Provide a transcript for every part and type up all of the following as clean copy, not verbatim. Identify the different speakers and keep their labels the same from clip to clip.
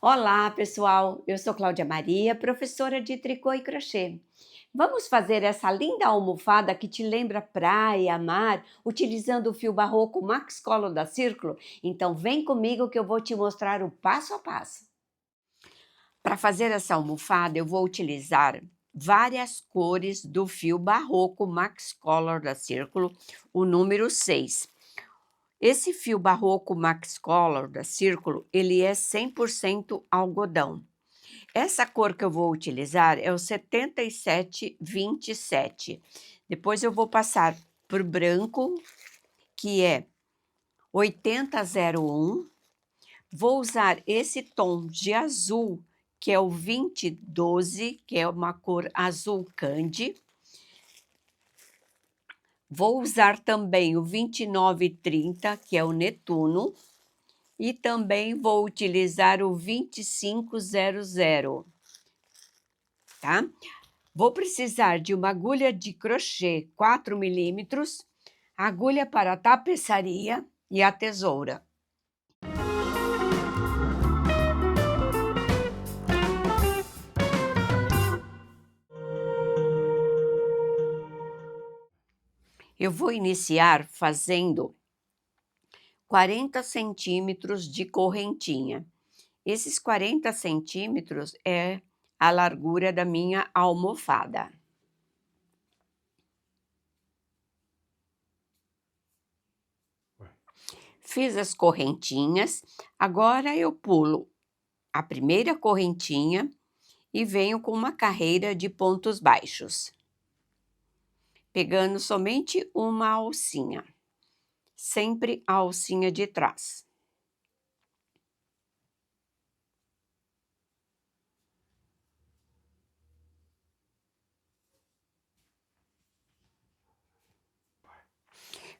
Speaker 1: Olá, pessoal! Eu sou Cláudia Maria, professora de tricô e crochê. Vamos fazer essa linda almofada que te lembra praia, mar, utilizando o fio barroco Max Color da Círculo? Então vem comigo que eu vou te mostrar o passo a passo. Para fazer essa almofada, eu vou utilizar várias cores do fio barroco Max Color da Círculo, o número 6. Esse fio barroco Max Color da Círculo, ele é 100% algodão. Essa cor que eu vou utilizar é o 7727. Depois eu vou passar por branco, que é 8001. Vou usar esse tom de azul, que é o 2012, que é uma cor azul candy. Vou usar também o 2930, que é o Netuno. E também vou utilizar o 2500, tá? Vou precisar de uma agulha de crochê 4 milímetros, agulha para tapeçaria e a tesoura. Eu vou iniciar fazendo 40 centímetros de correntinha. Esses 40 centímetros é a largura da minha almofada. Fiz as correntinhas, agora eu pulo a primeira correntinha e venho com uma carreira de pontos baixos, pegando somente uma alcinha, sempre a alcinha de trás.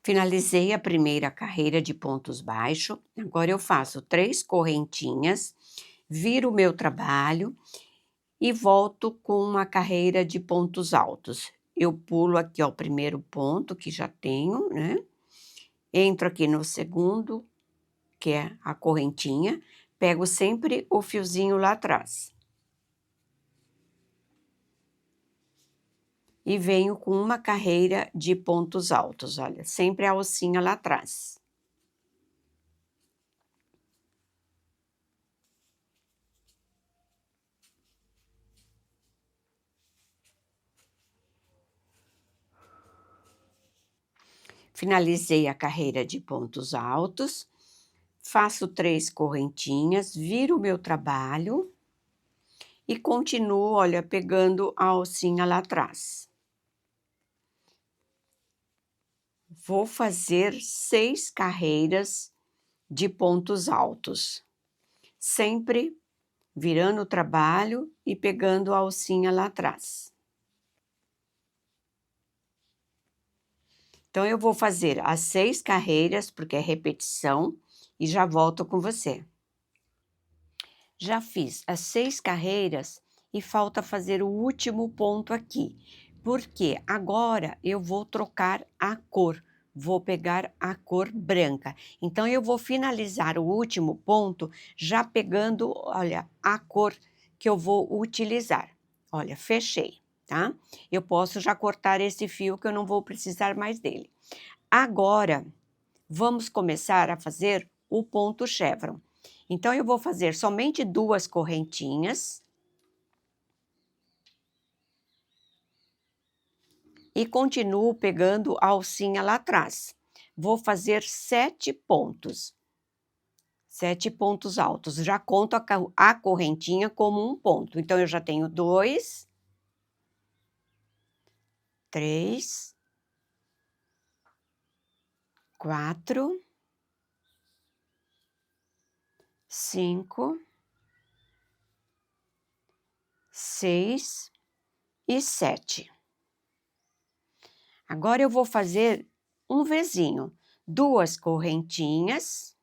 Speaker 1: Finalizei a primeira carreira de pontos baixos, agora eu faço 3 correntinhas, viro o meu trabalho e volto com uma carreira de pontos altos. Eu pulo aqui, ó, o primeiro ponto que já tenho, né? Entro aqui no segundo, que é a correntinha, pego sempre o fiozinho lá atrás. E venho com uma carreira de pontos altos, olha, sempre a alcinha lá atrás. Finalizei a carreira de pontos altos, faço 3 correntinhas, viro o meu trabalho e continuo, olha, pegando a alcinha lá atrás. Vou fazer 6 carreiras de pontos altos, sempre virando o trabalho e pegando a alcinha lá atrás. Então, eu vou fazer as 6 carreiras, porque é repetição, e já volto com você. Já fiz as 6 carreiras e falta fazer o último ponto aqui, porque agora eu vou trocar a cor, vou pegar a cor branca. Então, eu vou finalizar o último ponto já pegando, olha, a cor que eu vou utilizar. Olha, fechei, tá? Eu posso já cortar esse fio que eu não vou precisar mais dele. Agora, vamos começar a fazer o ponto chevron. Então, eu vou fazer somente 2 correntinhas. E continuo pegando a alcinha lá atrás. Vou fazer 7 pontos. 7 pontos altos. Já conto a correntinha como um ponto. Então, eu já tenho 2, 3, 4, 5, 6 e 7. Agora eu vou fazer um Vzinho, 2 correntinhas.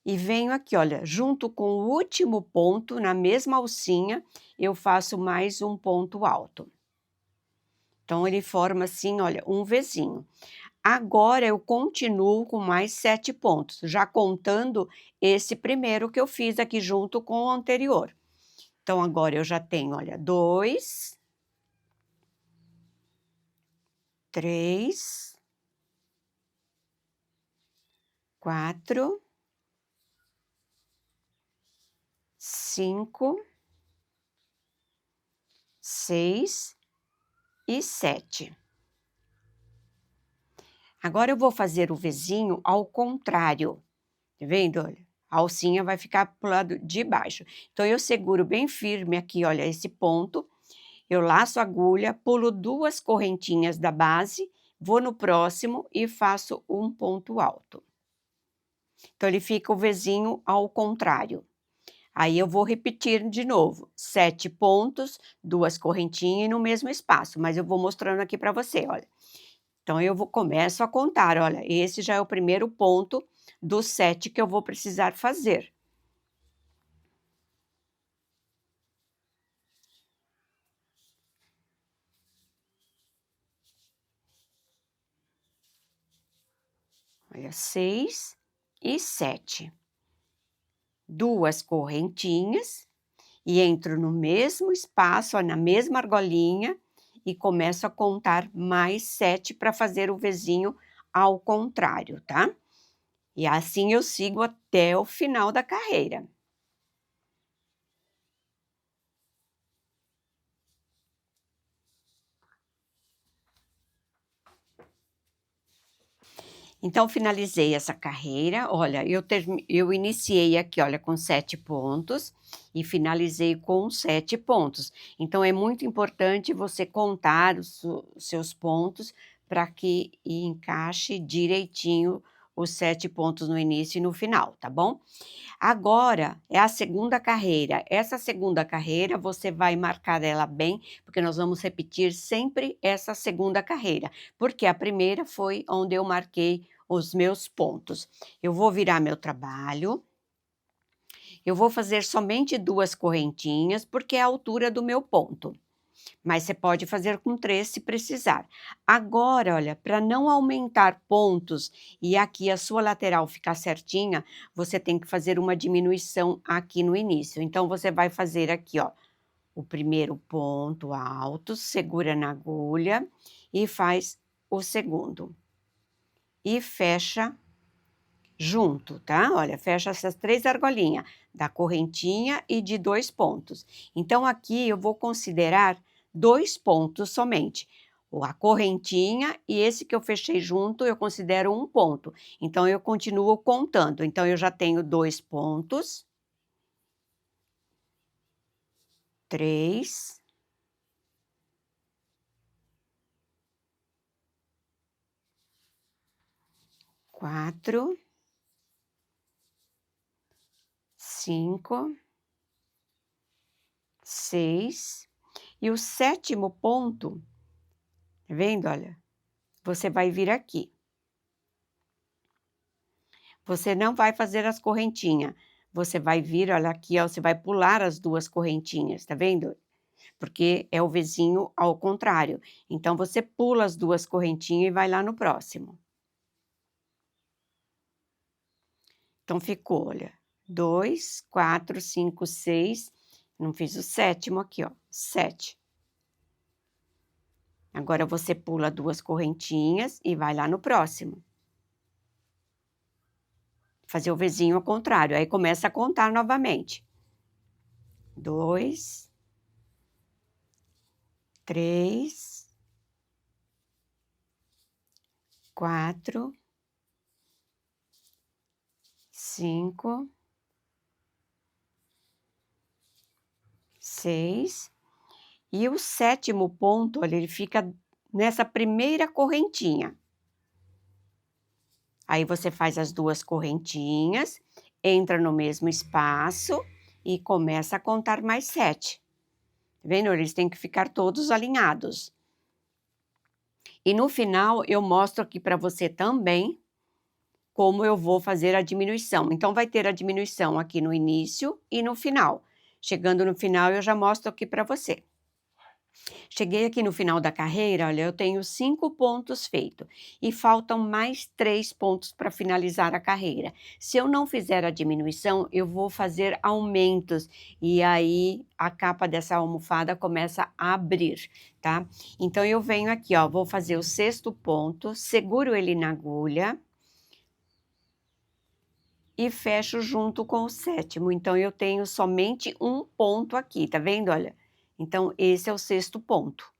Speaker 1: E venho aqui, olha, junto com o último ponto, na mesma alcinha, eu faço mais um ponto alto. Então, ele forma assim, olha, um Vzinho. Agora eu continuo com mais 7 pontos, já contando esse primeiro que eu fiz aqui junto com o anterior. Então agora eu já tenho, olha, 2, 3, 4, 5, 6 e 7. Agora eu vou fazer o vizinho ao contrário, tá vendo, olha? A alcinha vai ficar para o lado de baixo. Então eu seguro bem firme aqui, olha, esse ponto, eu laço a agulha, pulo 2 correntinhas da base, vou no próximo e faço um ponto alto. Então ele fica o vizinho ao contrário. Aí eu vou repetir de novo, 7 pontos, 2 correntinhas e no mesmo espaço, mas eu vou mostrando aqui para você, olha. Então começo a contar, olha, esse já é o primeiro ponto dos 7 que eu vou precisar fazer. Olha, 6 e 7. 2 correntinhas e entro no mesmo espaço, ó, na mesma argolinha e começo a contar mais 7 para fazer o vizinho ao contrário, tá? E assim eu sigo até o final da carreira. Então finalizei essa carreira, olha, eu iniciei aqui, olha, com 7 pontos e finalizei com 7 pontos. Então é muito importante você contar os seus pontos para que encaixe direitinho os 7 pontos no início e no final, tá bom? Agora é a segunda carreira. Essa segunda carreira você vai marcar ela bem, porque nós vamos repetir sempre essa segunda carreira, porque a primeira foi onde eu marquei os meus pontos. Eu vou virar meu trabalho, eu vou fazer somente 2 correntinhas, porque é a altura do meu ponto. Mas você pode fazer com 3 se precisar. Agora, olha, para não aumentar pontos e aqui a sua lateral ficar certinha, você tem que fazer uma diminuição aqui no início. Então, você vai fazer aqui, ó, o primeiro ponto alto, segura na agulha e faz o segundo. E fecha junto, tá? Olha, fecha essas 3 argolinhas, da correntinha e de 2 pontos. Então, aqui eu vou considerar 2 pontos somente. A correntinha e esse que eu fechei junto, eu considero um ponto. Então, eu continuo contando. Então, eu já tenho 2 pontos. 3. 4. 5. 6. E o 7º ponto, tá vendo, olha? Você vai vir aqui. Você não vai fazer as correntinhas, você vai vir, olha aqui, ó, você vai pular as 2 correntinhas, tá vendo? Porque é o vizinho ao contrário. Então, você pula as 2 correntinhas e vai lá no próximo. Então, ficou, olha, 2, 4, 5, 6, não fiz o 7º aqui, ó, 7. Agora, você pula 2 correntinhas e vai lá no próximo. Fazer o vizinho ao contrário, aí começa a contar novamente. 2, 3, 4, 5, 6 e o 7º ponto, olha, ele fica nessa primeira correntinha. Aí você faz as 2 correntinhas, entra no mesmo espaço e começa a contar mais 7. Tá vendo? Eles têm que ficar todos alinhados. E no final eu mostro aqui para você também como eu vou fazer a diminuição. Então vai ter a diminuição aqui no início e no final. Chegando no final eu já mostro aqui para você. Cheguei aqui no final da carreira, olha, eu tenho 5 pontos feitos e faltam mais 3 pontos para finalizar a carreira. Se eu não fizer a diminuição, eu vou fazer aumentos e aí a capa dessa almofada começa a abrir, tá? Então eu venho aqui, ó, vou fazer o 6º ponto, seguro ele na agulha e fecho junto com o 7º. Então eu tenho somente um ponto aqui, tá vendo? Olha, então esse é o 6º ponto.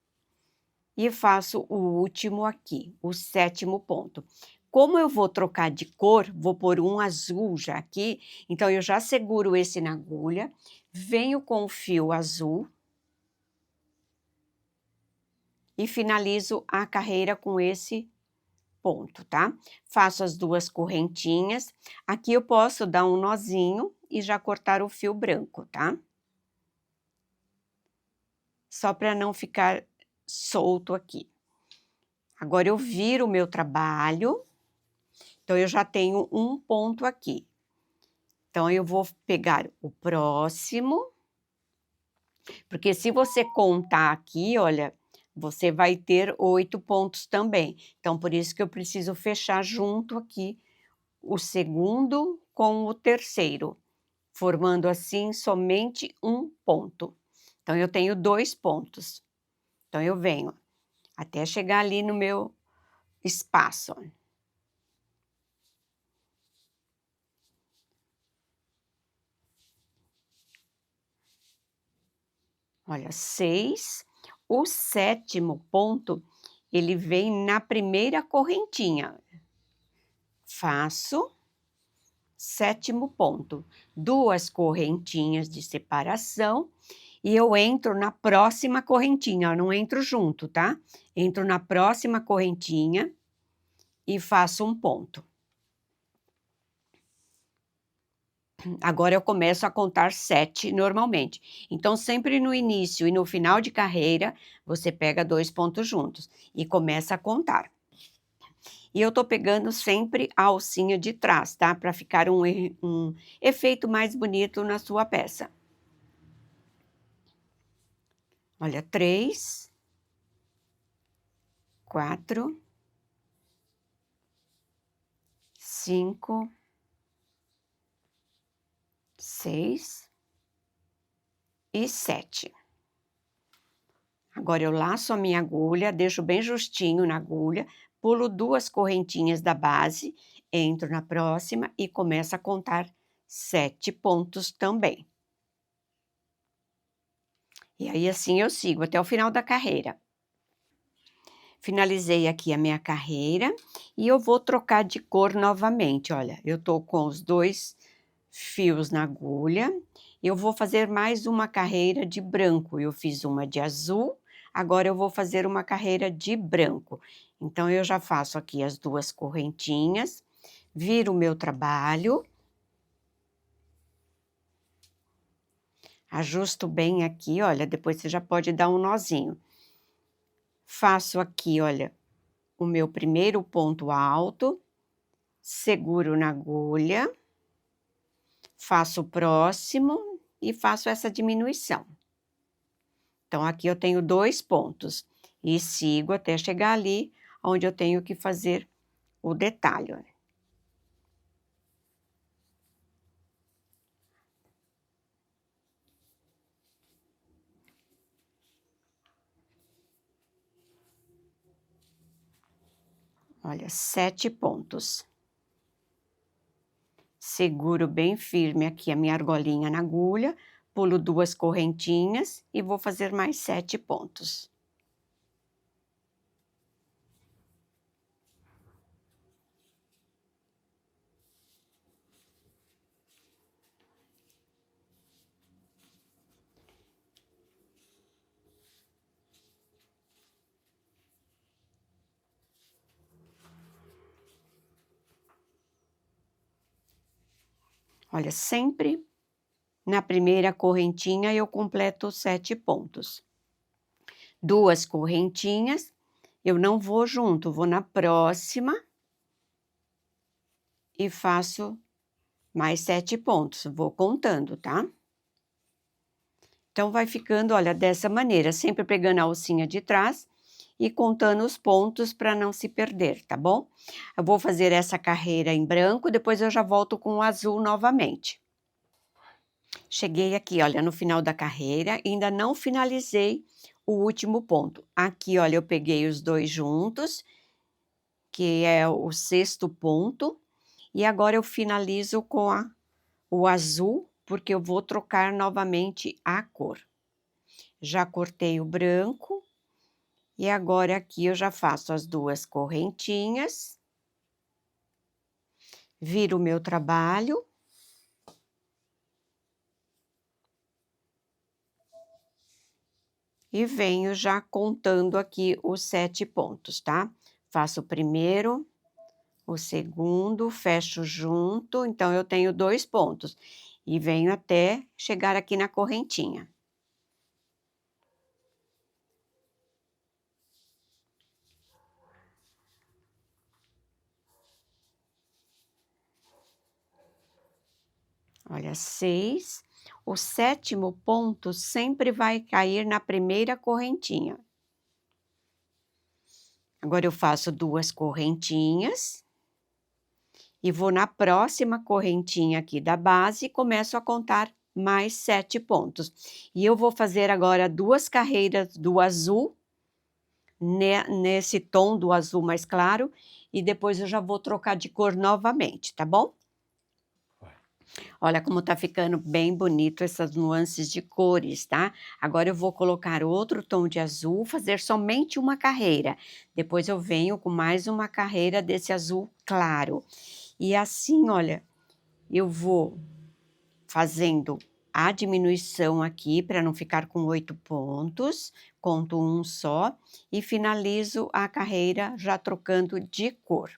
Speaker 1: E faço o último aqui, o 7º ponto. Como eu vou trocar de cor, vou pôr um azul já aqui, então eu já seguro esse na agulha, venho com o fio azul e finalizo a carreira com esse ponto, tá? Faço as 2 correntinhas, aqui eu posso dar um nozinho e já cortar o fio branco, tá? Só para não ficar solto aqui. Agora eu viro o meu trabalho. Então, eu já tenho um ponto aqui. Então, eu vou pegar o próximo, porque se você contar aqui, olha, você vai ter 8 pontos também. Então, por isso que eu preciso fechar junto aqui o segundo com o terceiro, formando assim somente um ponto. Então, eu tenho 2 pontos. Então, eu venho até chegar ali no meu espaço. Olha, 6. O 7º ponto, ele vem na primeira correntinha. Faço, 7º ponto, 2 correntinhas de separação e eu entro na próxima correntinha, eu não entro junto, tá? Entro na próxima correntinha e faço um ponto. Agora eu começo a contar 7 normalmente. Então, sempre no início e no final de carreira, você pega 2 pontos juntos e começa a contar. E eu tô pegando sempre a alcinha de trás, tá? Para ficar um efeito mais bonito na sua peça. Olha, 3, 4, 5, 6 e 7. Agora eu laço a minha agulha, deixo bem justinho na agulha, pulo 2 correntinhas da base, entro na próxima e começo a contar 7 pontos também. E aí assim eu sigo até o final da carreira. Finalizei aqui a minha carreira e eu vou trocar de cor novamente, olha, eu tô com os 2 fios na agulha, eu vou fazer mais uma carreira de branco, eu fiz uma de azul, agora eu vou fazer uma carreira de branco. Então eu já faço aqui as 2 correntinhas, viro o meu trabalho, ajusto bem aqui, olha, depois você já pode dar um nozinho. Faço aqui, olha, o meu primeiro ponto alto, seguro na agulha, faço o próximo e faço essa diminuição. Então, aqui eu tenho 2 pontos e sigo até chegar ali onde eu tenho que fazer o detalhe, olha. Olha, 7 pontos. Seguro bem firme aqui a minha argolinha na agulha, pulo 2 correntinhas e vou fazer mais 7 pontos. Olha, sempre na primeira correntinha eu completo os 7 pontos. 2 correntinhas, eu não vou junto, vou na próxima e faço mais 7 pontos, vou contando, tá? Então, vai ficando, olha, dessa maneira, sempre pegando a alcinha de trás e contando os pontos para não se perder, tá bom? Eu vou fazer essa carreira em branco, depois eu já volto com o azul novamente. Cheguei aqui, olha, no final da carreira, ainda não finalizei o último ponto. Aqui, olha, eu peguei os dois juntos, que é o sexto ponto, e agora eu finalizo com o azul, porque eu vou trocar novamente a cor. Já cortei o branco, e agora aqui eu já faço as duas correntinhas, viro o meu trabalho. E venho já contando aqui os 7 pontos, tá? Faço o primeiro, o segundo, fecho junto, então eu tenho 2 pontos. E venho até chegar aqui na correntinha. Olha, 6. O 7º ponto sempre vai cair na primeira correntinha. Agora eu faço 2 correntinhas. E vou na próxima correntinha aqui da base e começo a contar mais 7 pontos. E eu vou fazer agora 2 carreiras do azul, nesse tom do azul mais claro, e depois eu já vou trocar de cor novamente, tá bom? Olha como tá ficando bem bonito essas nuances de cores, tá? Agora eu vou colocar outro tom de azul, fazer somente uma carreira. Depois eu venho com mais uma carreira desse azul claro. E assim, olha, eu vou fazendo a diminuição aqui para não ficar com 8 pontos, conto um só e finalizo a carreira já trocando de cor.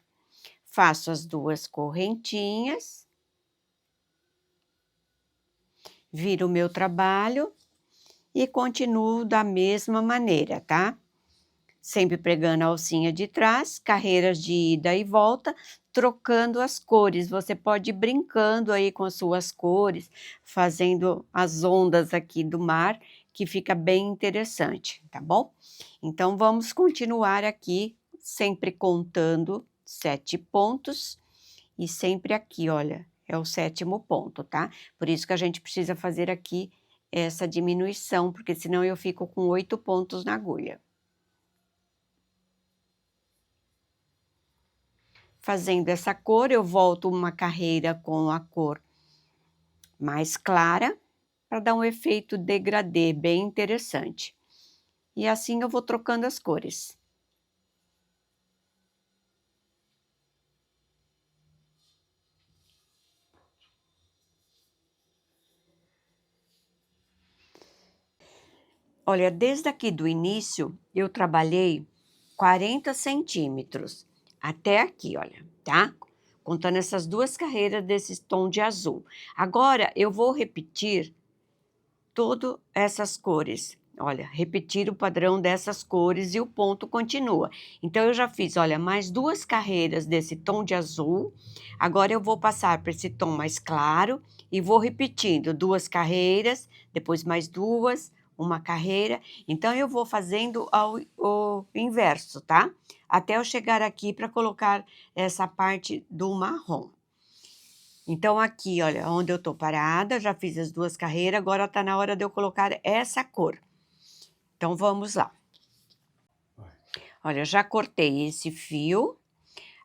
Speaker 1: Faço as 2 correntinhas, viro o meu trabalho e continuo da mesma maneira, tá? Sempre pregando a alcinha de trás, carreiras de ida e volta, trocando as cores. Você pode ir brincando aí com as suas cores, fazendo as ondas aqui do mar, que fica bem interessante, tá bom? Então, vamos continuar aqui, sempre contando 7 pontos, e sempre aqui, olha, é o 7º ponto, tá? Por isso que a gente precisa fazer aqui essa diminuição, porque senão eu fico com 8 pontos na agulha. Fazendo essa cor, eu volto uma carreira com a cor mais clara, para dar um efeito degradê bem interessante. E assim eu vou trocando as cores. Olha, desde aqui do início, eu trabalhei 40 centímetros, até aqui, olha, tá? Contando essas 2 carreiras desse tom de azul. Agora, eu vou repetir todas essas cores. Olha, repetir o padrão dessas cores e o ponto continua. Então, eu já fiz, olha, mais 2 carreiras desse tom de azul. Agora, eu vou passar para esse tom mais claro e vou repetindo 2 carreiras, depois mais 2, uma carreira. Então, eu vou fazendo o inverso, tá? Até eu chegar aqui para colocar essa parte do marrom. Então, aqui, olha, onde eu tô parada, já fiz as 2 carreiras, agora tá na hora de eu colocar essa cor. Então, vamos lá. Olha, já cortei esse fio,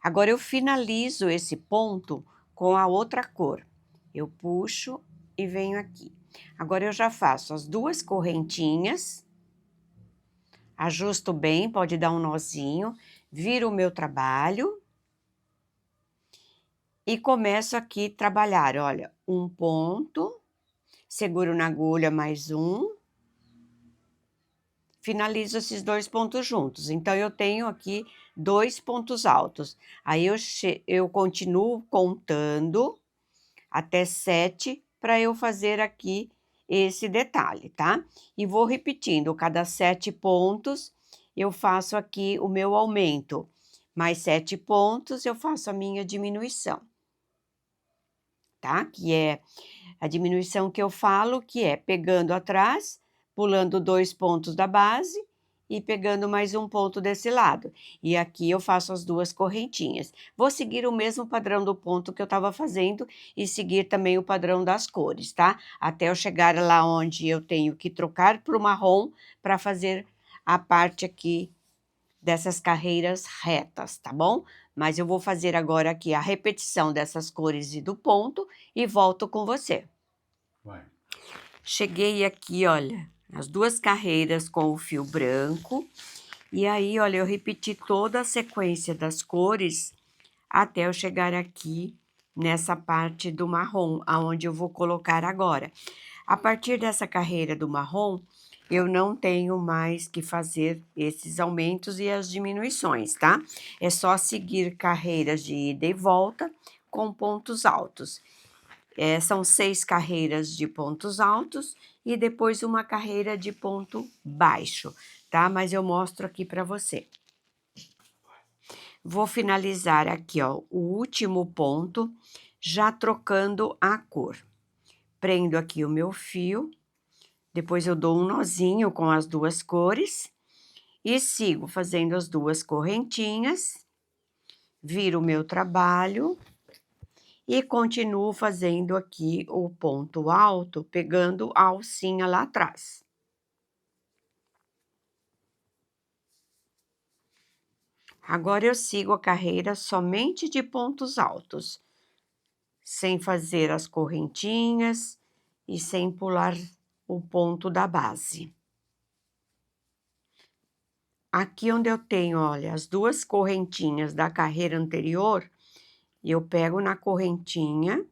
Speaker 1: agora eu finalizo esse ponto com a outra cor. Eu puxo e venho aqui. Agora eu já faço as 2 correntinhas, ajusto bem, pode dar um nozinho, viro o meu trabalho e começo aqui trabalhar, olha, um ponto, seguro na agulha mais um, finalizo esses 2 pontos juntos. Então, eu tenho aqui 2 pontos altos. Aí eu continuo contando até 7 para eu fazer aqui esse detalhe, tá? E vou repetindo, cada 7 pontos eu faço aqui o meu aumento, mais 7 pontos eu faço a minha diminuição. tá? Que é a diminuição que eu falo, que é pegando atrás, pulando 2 pontos da base e pegando mais um ponto desse lado. E aqui eu faço as 2 correntinhas. Vou seguir o mesmo padrão do ponto que eu estava fazendo e seguir também o padrão das cores, tá? Até eu chegar lá onde eu tenho que trocar para o marrom para fazer a parte aqui dessas carreiras retas, tá bom? Mas eu vou fazer agora aqui a repetição dessas cores e do ponto e volto com você.
Speaker 2: Vai.
Speaker 1: Cheguei aqui, olha, as 2 carreiras com o fio branco. E aí, olha, eu repeti toda a sequência das cores até eu chegar aqui nessa parte do marrom, aonde eu vou colocar agora. A partir dessa carreira do marrom, eu não tenho mais que fazer esses aumentos e as diminuições, tá? É só seguir carreiras de ida e volta com pontos altos. São 6 carreiras de pontos altos e depois uma carreira de ponto baixo, tá? Mas eu mostro aqui para você. Vou finalizar aqui, ó, o último ponto, já trocando a cor. Prendo aqui o meu fio, depois eu dou um nozinho com as 2 cores e sigo fazendo as 2 correntinhas, viro o meu trabalho e continuo fazendo aqui o ponto alto, pegando a alcinha lá atrás. Agora eu sigo a carreira somente de pontos altos, sem fazer as correntinhas e sem pular o ponto da base. Aqui onde eu tenho, olha, as 2 correntinhas da carreira anterior, eu pego na correntinha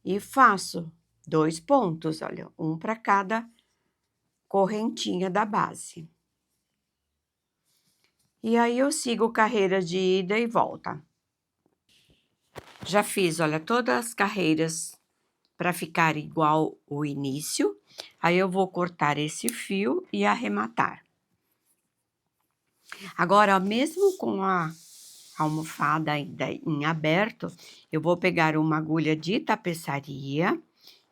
Speaker 1: e faço 2 pontos, olha, um para cada correntinha da base. E aí eu sigo carreira de ida e volta. Já fiz, olha, todas as carreiras para ficar igual o início. Aí eu vou cortar esse fio e arrematar. Agora, mesmo com a almofada ainda em aberto, eu vou pegar uma agulha de tapeçaria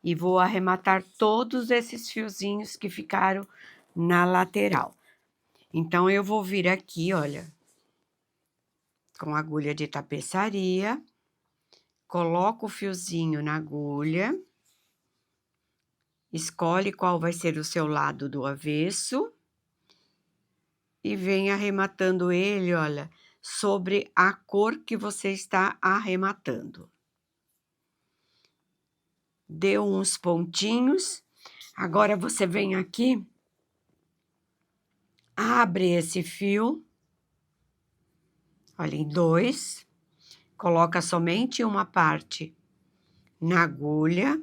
Speaker 1: e vou arrematar todos esses fiozinhos que ficaram na lateral. Então, eu vou vir aqui, olha, com a agulha de tapeçaria, coloco o fiozinho na agulha, escolhe qual vai ser o seu lado do avesso e vem arrematando ele, olha, sobre a cor que você está arrematando. Deu uns pontinhos, agora você vem aqui, abre esse fio, olha, em 2, coloca somente uma parte na agulha,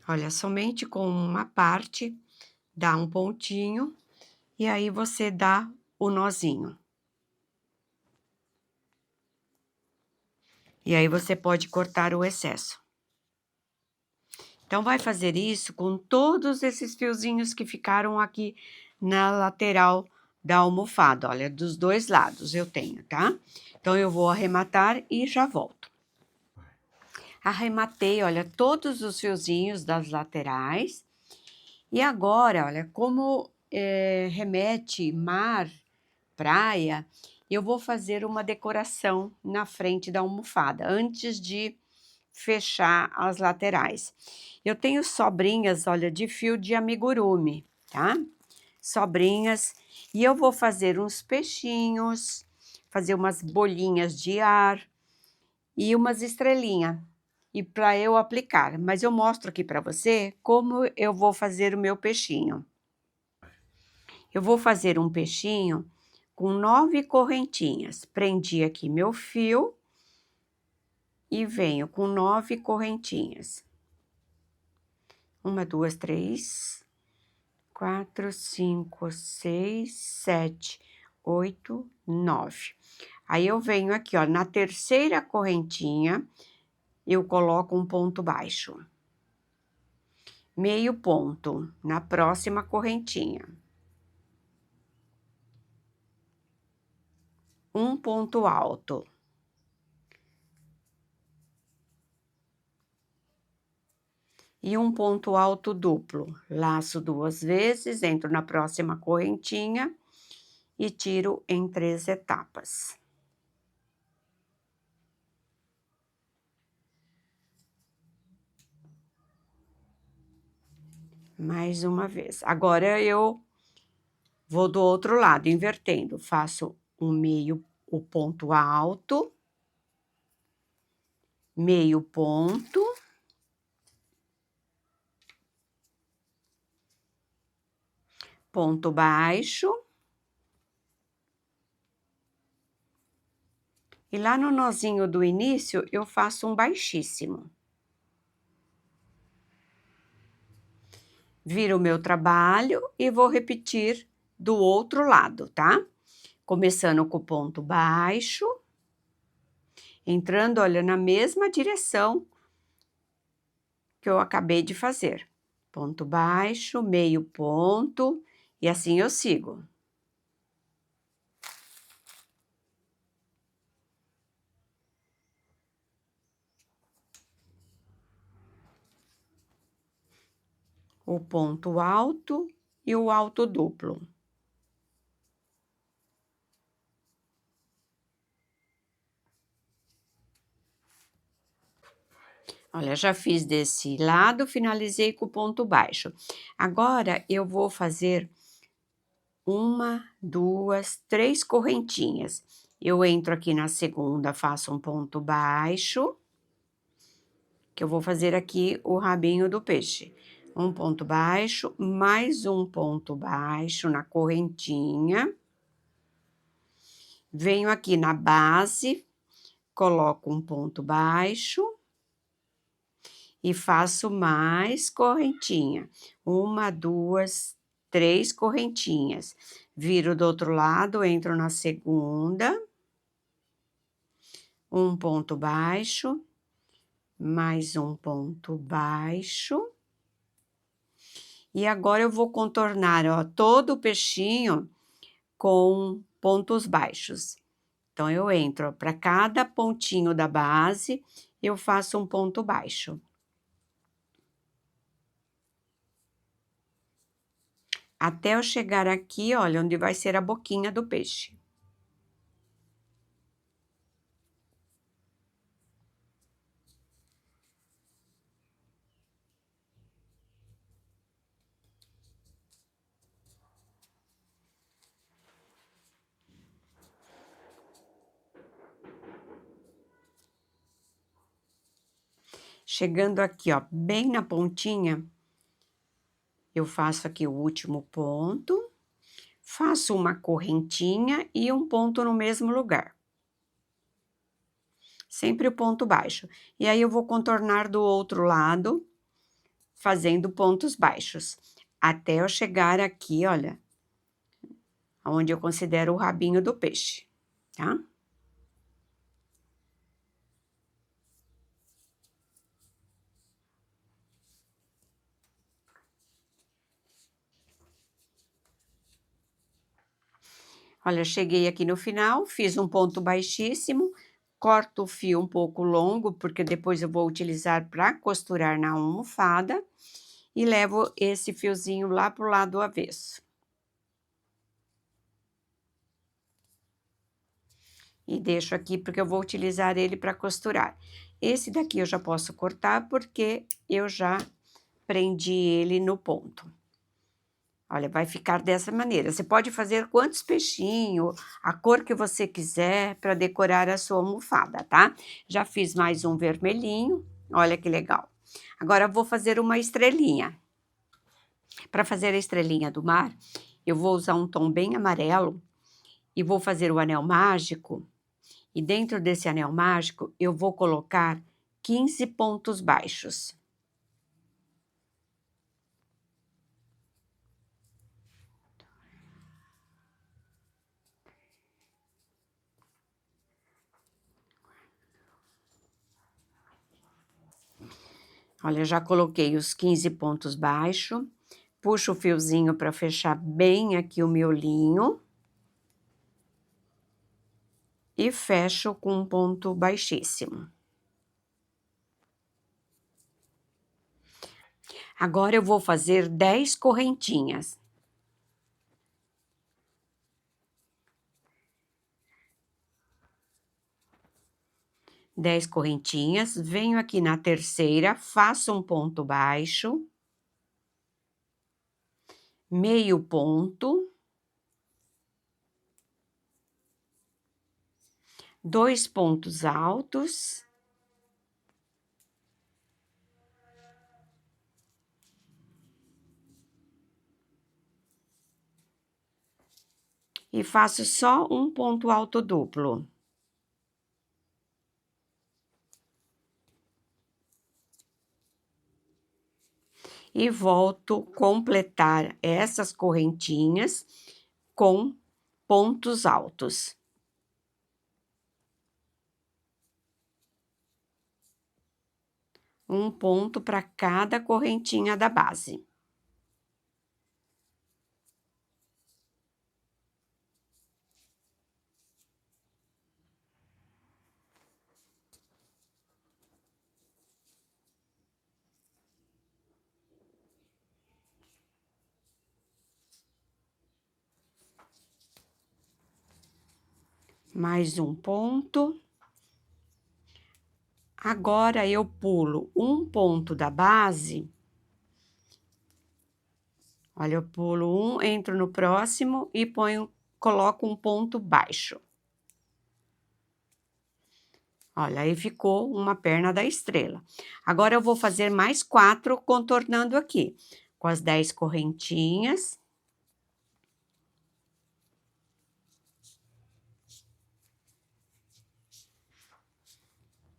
Speaker 1: olha, somente com uma parte, dá um pontinho, e aí você dá o nozinho. E aí você pode cortar o excesso. Então, vai fazer isso com todos esses fiozinhos que ficaram aqui na lateral da almofada, olha, dos 2 lados eu tenho, tá? Então, eu vou arrematar e já volto. Arrematei, olha, todos os fiozinhos das laterais. E agora, olha, como remete mar, praia, eu vou fazer uma decoração na frente da almofada, antes de fechar as laterais. Eu tenho sobrinhas, olha, de fio de amigurumi, tá? Sobrinhas. E eu vou fazer uns peixinhos, fazer umas bolinhas de ar e umas estrelinhas. E para eu aplicar, mas eu mostro aqui para você como eu vou fazer o meu peixinho. Eu vou fazer um peixinho com 9 correntinhas. Prendi aqui meu fio e venho com 9 correntinhas. 1, 2, 3, 4, 5, 6, 7, 8, 9. Aí eu venho aqui, ó, na terceira correntinha, eu coloco um ponto baixo. Meio ponto na próxima correntinha. Um ponto alto. e um ponto alto duplo. Laço 2 vezes, entro na próxima correntinha e tiro em 3 etapas. Mais uma vez. Agora eu vou do outro lado, invertendo. Faço o ponto alto, meio ponto, ponto baixo. E lá no nozinho do início, eu faço um baixíssimo. Viro o meu trabalho e vou repetir do outro lado, tá? Começando com o ponto baixo, entrando, olha, na mesma direção que eu acabei de fazer. Ponto baixo, meio ponto, e assim eu sigo. O ponto alto e o alto duplo. Olha, já fiz desse lado, finalizei com o ponto baixo. Agora, eu vou fazer 1, 2, 3 correntinhas. Eu entro aqui na segunda, faço um ponto baixo, que eu vou fazer aqui o rabinho do peixe. Um ponto baixo, mais um ponto baixo na correntinha. Venho aqui na base, coloco um ponto baixo e faço mais correntinha. 1, 2, 3 correntinhas. Viro do outro lado, entro na segunda. Um ponto baixo, mais um ponto baixo. E agora eu vou contornar, ó, todo o peixinho com pontos baixos. Então, eu entro para cada pontinho da base, eu faço um ponto baixo. Até eu chegar aqui, olha, onde vai ser a boquinha do peixe. Chegando aqui, ó, bem na pontinha, eu faço aqui o último ponto, faço uma correntinha e um ponto no mesmo lugar. Sempre o ponto baixo. E aí, eu vou contornar do outro lado, fazendo pontos baixos, até eu chegar aqui, olha, onde eu considero o rabinho do peixe, tá? Olha, cheguei aqui no final, fiz um ponto baixíssimo, corto o fio um pouco longo, porque depois eu vou utilizar para costurar na almofada, e levo esse fiozinho lá pro lado avesso. E deixo aqui, porque eu vou utilizar ele para costurar. Esse daqui eu já posso cortar, porque eu já prendi ele no ponto. Olha, vai ficar dessa maneira. Você pode fazer quantos peixinhos, a cor que você quiser para decorar a sua almofada, tá? Já fiz mais um vermelhinho, olha que legal. Agora eu vou fazer uma estrelinha. Para fazer a estrelinha do mar, eu vou usar um tom bem amarelo e vou fazer o anel mágico. E dentro desse anel mágico, eu vou colocar 15 pontos baixos. Olha, já coloquei os 15 pontos baixos, puxo o fiozinho para fechar bem aqui o miolinho. E fecho com um ponto baixíssimo. Agora eu vou fazer 10 correntinhas. Dez correntinhas, venho aqui na terceira, faço um ponto baixo, meio ponto, 2 pontos altos, e faço só um ponto alto duplo. E volto completar essas correntinhas com pontos altos. Um ponto para cada correntinha da base. Mais um ponto. Agora, eu pulo um ponto da base. Olha, eu pulo um, entro no próximo e coloco um ponto baixo. Olha, aí ficou uma perna da estrela. Agora, eu vou fazer mais 4 contornando aqui, com as 10 correntinhas.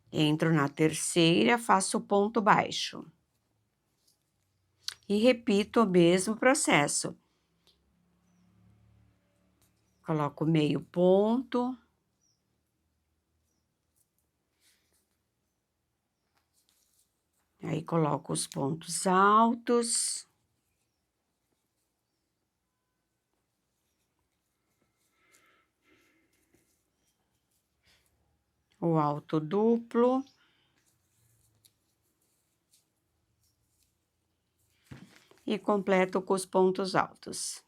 Speaker 1: Entro na terceira, faço ponto baixo. E repito o mesmo processo. Coloco meio ponto. Aí, coloco os pontos altos. O alto duplo. E completo com os pontos altos.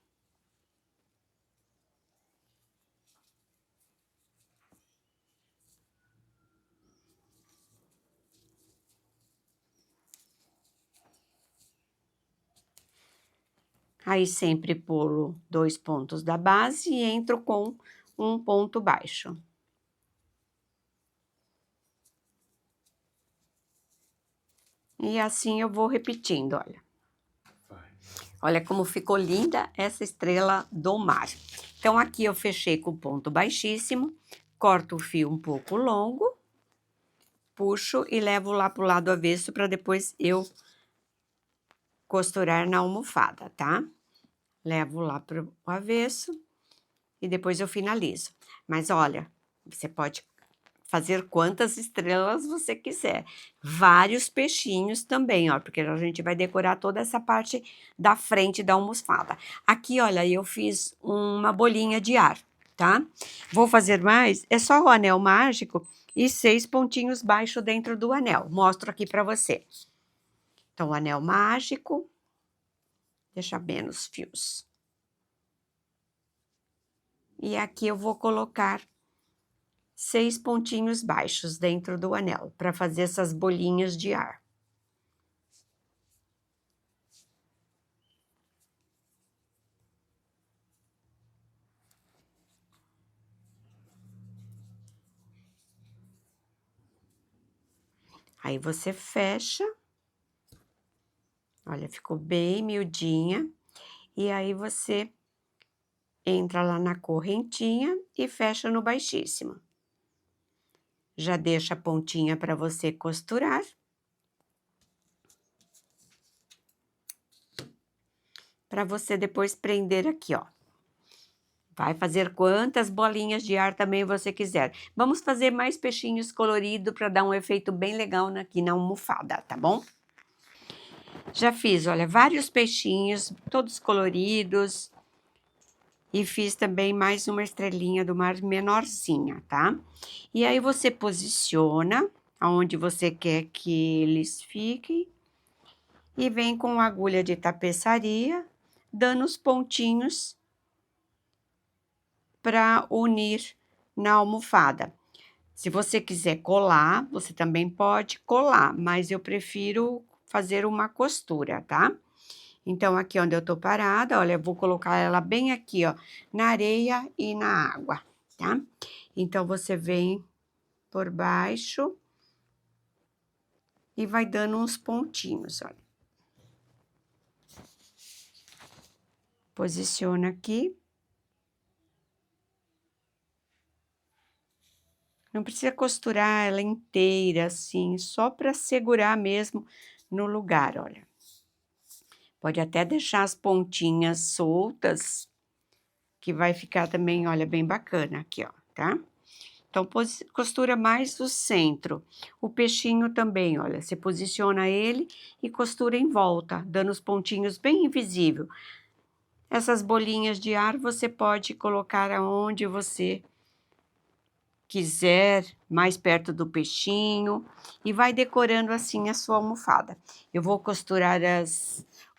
Speaker 1: Aí, sempre pulo 2 pontos da base e entro com um ponto baixo. E assim eu vou repetindo, olha. Olha como ficou linda essa estrela do mar. Então, aqui eu fechei com ponto baixíssimo, corto o fio um pouco longo, puxo e levo lá pro lado avesso para depois eu costurar na almofada, tá? Levo lá pro avesso e depois eu finalizo. Mas olha, você pode fazer quantas estrelas você quiser. Vários peixinhos também, ó, porque a gente vai decorar toda essa parte da frente da almofada. Aqui, olha, eu fiz uma bolinha de ar, tá? Vou fazer mais, é só o anel mágico e 6 pontinhos baixos dentro do anel. Mostro aqui pra você. Então, o anel mágico, deixa menos fios. E aqui eu vou colocar 6 pontinhos baixos dentro do anel, para fazer essas bolinhas de ar. Aí você fecha. Olha, ficou bem miudinha. E aí você entra lá na correntinha e fecha no baixíssimo. Já deixa a pontinha para você costurar. Para você depois prender aqui, ó. Vai fazer quantas bolinhas de ar também você quiser. Vamos fazer mais peixinhos coloridos para dar um efeito bem legal aqui na almofada, tá bom? Já fiz, olha, vários peixinhos, todos coloridos. E fiz também mais uma estrelinha do mar menorzinha, tá? E aí, você posiciona aonde você quer que eles fiquem. e vem com agulha de tapeçaria, dando os pontinhos para unir na almofada. Se você quiser colar, você também pode colar, mas eu prefiro fazer uma costura, tá? Então, aqui onde eu tô parada, olha, eu vou colocar ela bem aqui, ó, na areia e na água, tá? Então, você vem por baixo e vai dando uns pontinhos, olha. Posiciona aqui. Não precisa costurar ela inteira, assim, só para segurar mesmo no lugar, olha. Pode até deixar as pontinhas soltas, que vai ficar também, olha, bem bacana aqui, ó, tá? Então, costura mais o centro. O peixinho também, olha, você posiciona ele e costura em volta, dando os pontinhos bem invisível. Essas bolinhas de ar você pode colocar aonde você quiser, mais perto do peixinho, e vai decorando assim a sua almofada. Eu vou costurar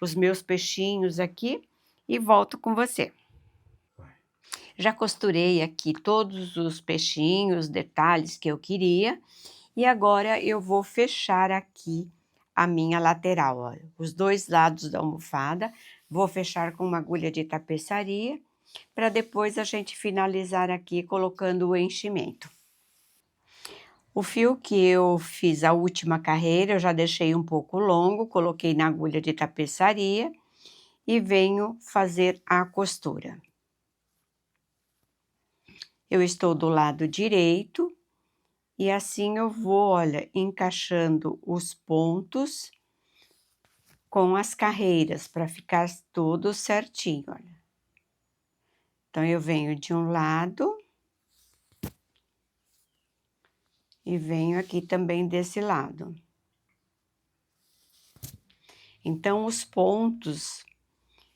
Speaker 1: os meus peixinhos aqui e volto com você. Já costurei aqui todos os peixinhos, detalhes que eu queria, e agora eu vou fechar aqui a minha lateral, olha, os dois lados da almofada, vou fechar com uma agulha de tapeçaria, para depois a gente finalizar aqui colocando o enchimento. O fio que eu fiz a última carreira, eu já deixei um pouco longo, coloquei na agulha de tapeçaria e venho fazer a costura. Eu estou do lado direito e assim eu vou, olha, encaixando os pontos com as carreiras para ficar tudo certinho, olha. Então, eu venho de um lado e venho aqui também desse lado. Então, os pontos,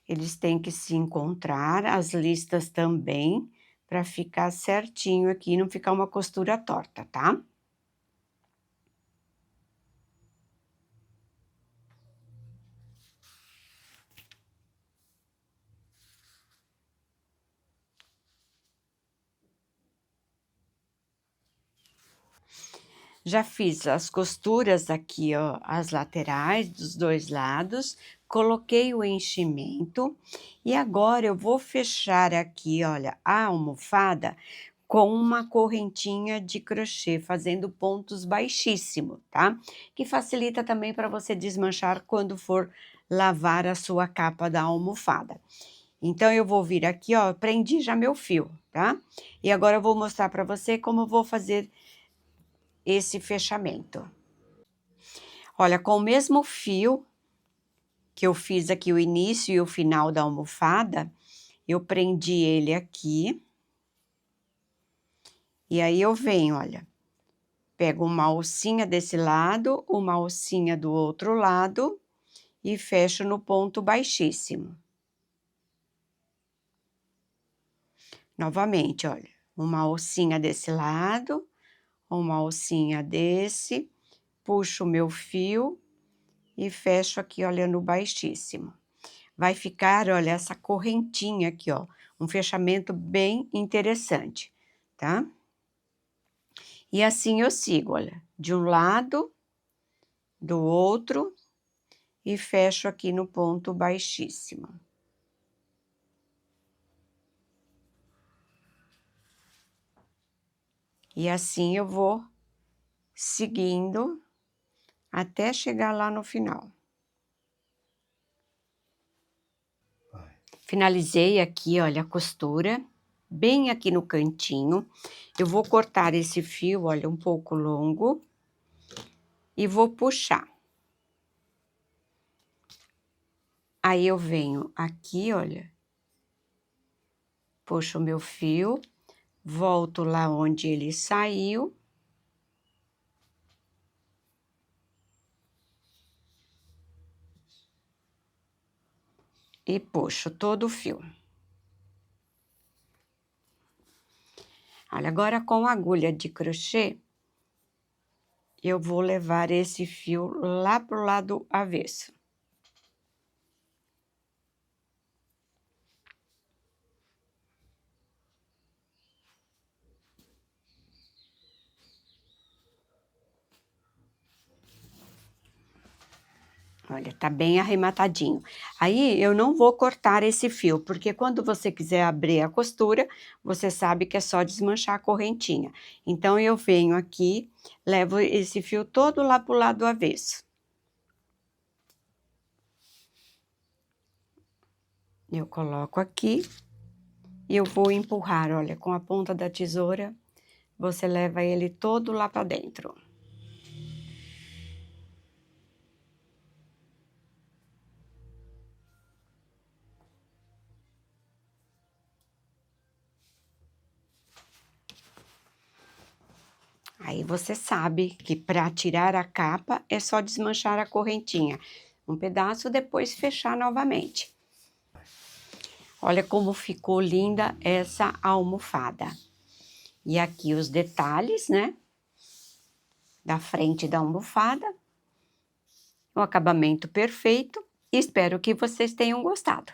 Speaker 1: eles têm que se encontrar, as listas também, para ficar certinho aqui, não ficar uma costura torta, tá? Já fiz as costuras aqui, ó, as laterais dos dois lados, coloquei o enchimento e agora eu vou fechar aqui, olha, a almofada com uma correntinha de crochê, fazendo pontos baixíssimo, tá? Que facilita também para você desmanchar quando for lavar a sua capa da almofada. Então, eu vou vir aqui, ó, prendi já meu fio, tá? E agora eu vou mostrar para você como eu vou fazer esse fechamento. Olha, com o mesmo fio que eu fiz aqui o início e o final da almofada, eu prendi ele aqui. E aí eu venho, olha, pego uma alcinha desse lado, uma alcinha do outro lado e fecho no ponto baixíssimo. Novamente, olha, uma alcinha desse lado, uma alcinha desse, puxo o meu fio e fecho aqui, olha, no baixíssimo. Vai ficar, olha, essa correntinha aqui, ó, um fechamento bem interessante, tá? E assim eu sigo, olha, de um lado, do outro, e fecho aqui no ponto baixíssimo. E assim eu vou seguindo até chegar lá no final. Finalizei aqui, olha, a costura, bem aqui no cantinho. Eu vou cortar esse fio, olha, um pouco longo, e vou puxar. Aí eu venho aqui, olha, puxo o meu fio, volto lá onde ele saiu. E puxo todo o fio. Olha, agora com a agulha de crochê, eu vou levar esse fio lá pro lado avesso. Olha, tá bem arrematadinho. Aí eu não vou cortar esse fio, porque quando você quiser abrir a costura, você sabe que é só desmanchar a correntinha. Então eu venho aqui, levo esse fio todo lá pro lado do avesso. Eu coloco aqui e eu vou empurrar, olha, com a ponta da tesoura, você leva ele todo lá para dentro. Aí você sabe que para tirar a capa é só desmanchar a correntinha. Um pedaço, depois fechar novamente. Olha como ficou linda essa almofada. E aqui os detalhes, né? Da frente da almofada. O acabamento perfeito. Espero que vocês tenham gostado.